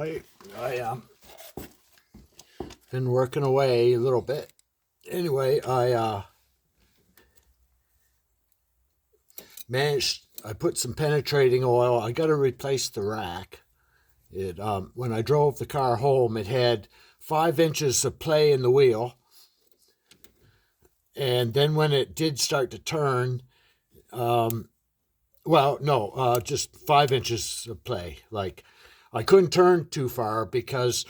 I been working away a little bit. Anyway, I managed. I put some penetrating oil. I got to replace the rack. It when I drove the car home, it had 5 inches of play in the wheel, and then when it did start to turn, well, no, just 5 inches of play. Like I couldn't turn too far because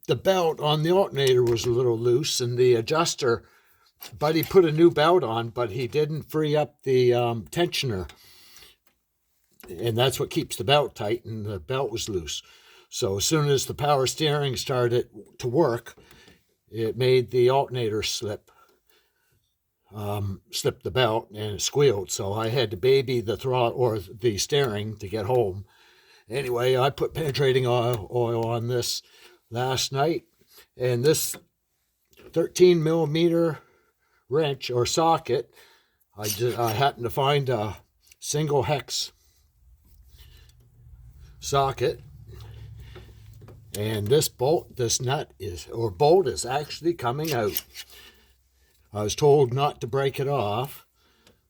the belt on the alternator was a little loose, and the adjuster. Buddy put a new belt on, but he didn't free up the tensioner, and that's what keeps the belt tight. And the belt was loose. So as soon as the power steering started to work, it made the alternator slip the belt, and it squealed. So I had to baby the throttle or the steering to get home. Anyway, I put penetrating oil on this last night, and this 13 millimeter wrench or socket, I happened to find a single hex socket, and this bolt, this nut is or bolt is actually coming out. I was told not to break it off,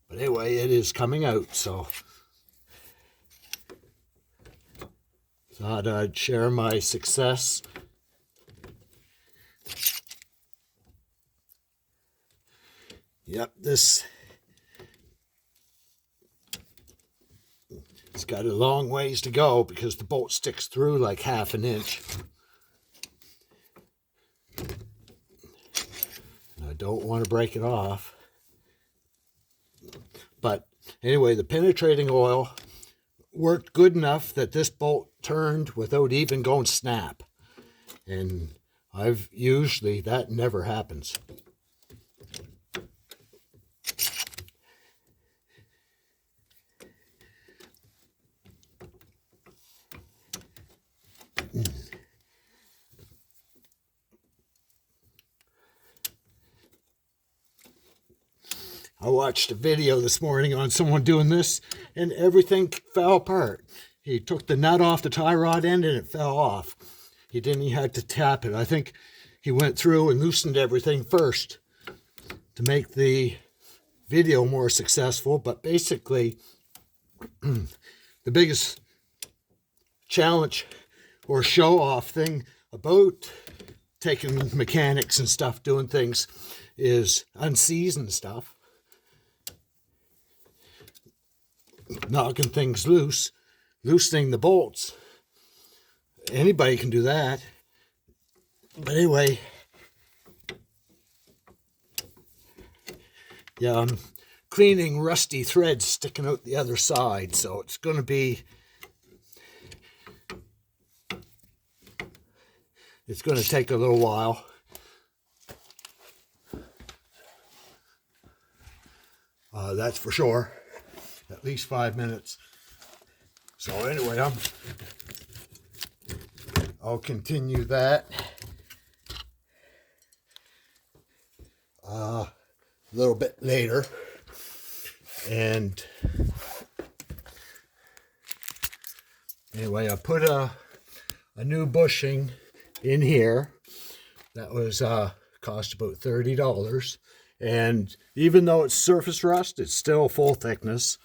but anyway, it is coming out. So thought I'd share my success. Yep, this it's got a long ways to go because the bolt sticks through like half an inch. I don't want to break it off. But anyway, the penetrating oil worked good enough that this bolt turned without even going snap. And that never happens. I watched a video this morning on someone doing this, and everything fell apart. He took the nut off the tie rod end and it fell off. He had to tap it. I think he went through and loosened everything first to make the video more successful. But basically, the biggest challenge or show off thing about taking mechanics and stuff doing things is unseasoned stuff. Knocking things loose, loosening the bolts. Anybody can do that. But anyway, yeah, I'm cleaning rusty threads sticking out the other side, so it's going to take a little while. That's for sure. At least 5 minutes. So anyway, I'll continue that a little bit later. And anyway, I put a new bushing in here that was cost about $30. And even though it's surface rust, it's still full thickness.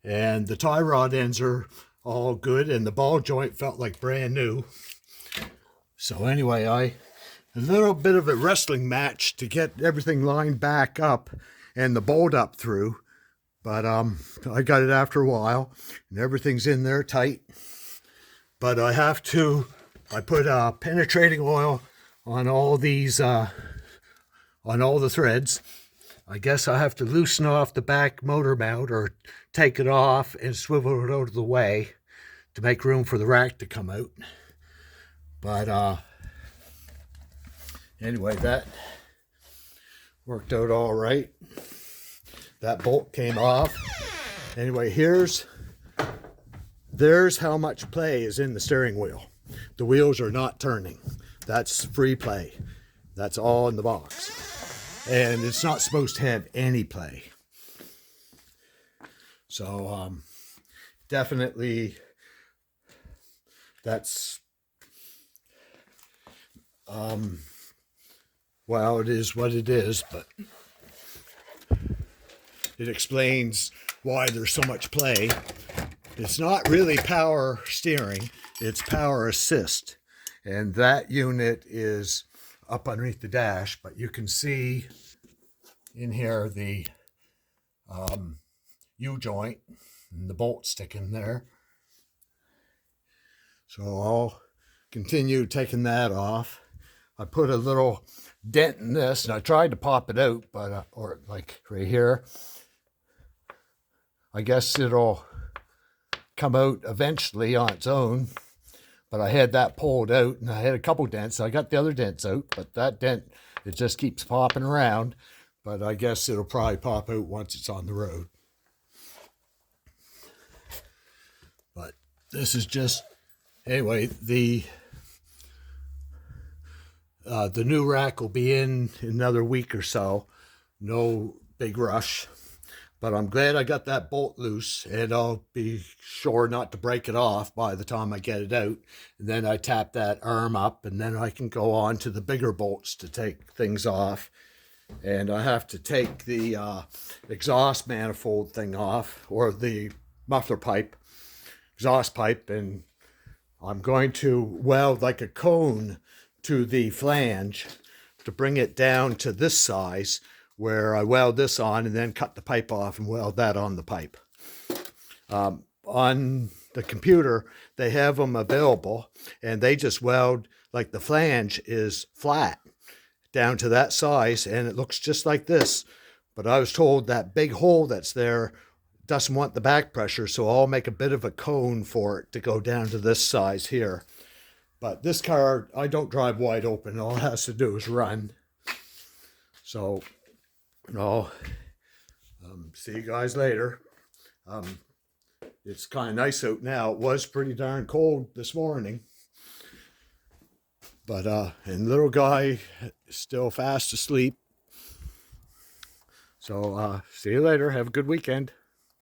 And the tie rod ends are all good, and the ball joint felt like brand new. So anyway, a little bit of a wrestling match to get everything lined back up and the bolt up through. But I got it after a while, and everything's in there tight. But I put penetrating oil on all these on all the threads. I guess I have to loosen off the back motor mount or take it off and swivel it out of the way to make room for the rack to come out. But anyway, that worked out all right. That bolt came off. Anyway, there's how much play is in the steering wheel. The wheels are not turning. That's free play. That's all in the box. And it's not supposed to have any play. So definitely that's Well, it is what it is, but it explains why there's so much play. It's not really power steering, it's power assist. And that unit is up underneath the dash, but you can see in here the U-joint and the bolt sticking there. So I'll continue taking that off. I put a little dent in this, and I tried to pop it out, but or like right here. I guess it'll come out eventually on its own, but I had that pulled out, and I had a couple dents. I got the other dents out, but that dent, it just keeps popping around. But I guess it'll probably pop out once it's on the road. But this is just, anyway, the new rack will be in another week or so. No big rush. But I'm glad I got that bolt loose, and I'll be sure not to break it off by the time I get it out. And then I tap that arm up, and then I can go on to the bigger bolts to take things off. And I have to take the exhaust manifold thing off, or the muffler pipe, exhaust pipe, and I'm going to weld like a cone to the flange to bring it down to this size, where I weld this on and then cut the pipe off and weld that on the pipe. On the computer, they have them available, and they just weld like the flange is flat down to that size, and it looks just like this. But I was told that big hole that's there doesn't want the back pressure, so I'll make a bit of a cone for it to go down to this size here. But this car, I don't drive wide open. All it has to do is run. So I'll see you guys later. It's kind of nice out now. It was pretty darn cold this morning. But, and little guy is still fast asleep. So, see you later. Have a good weekend.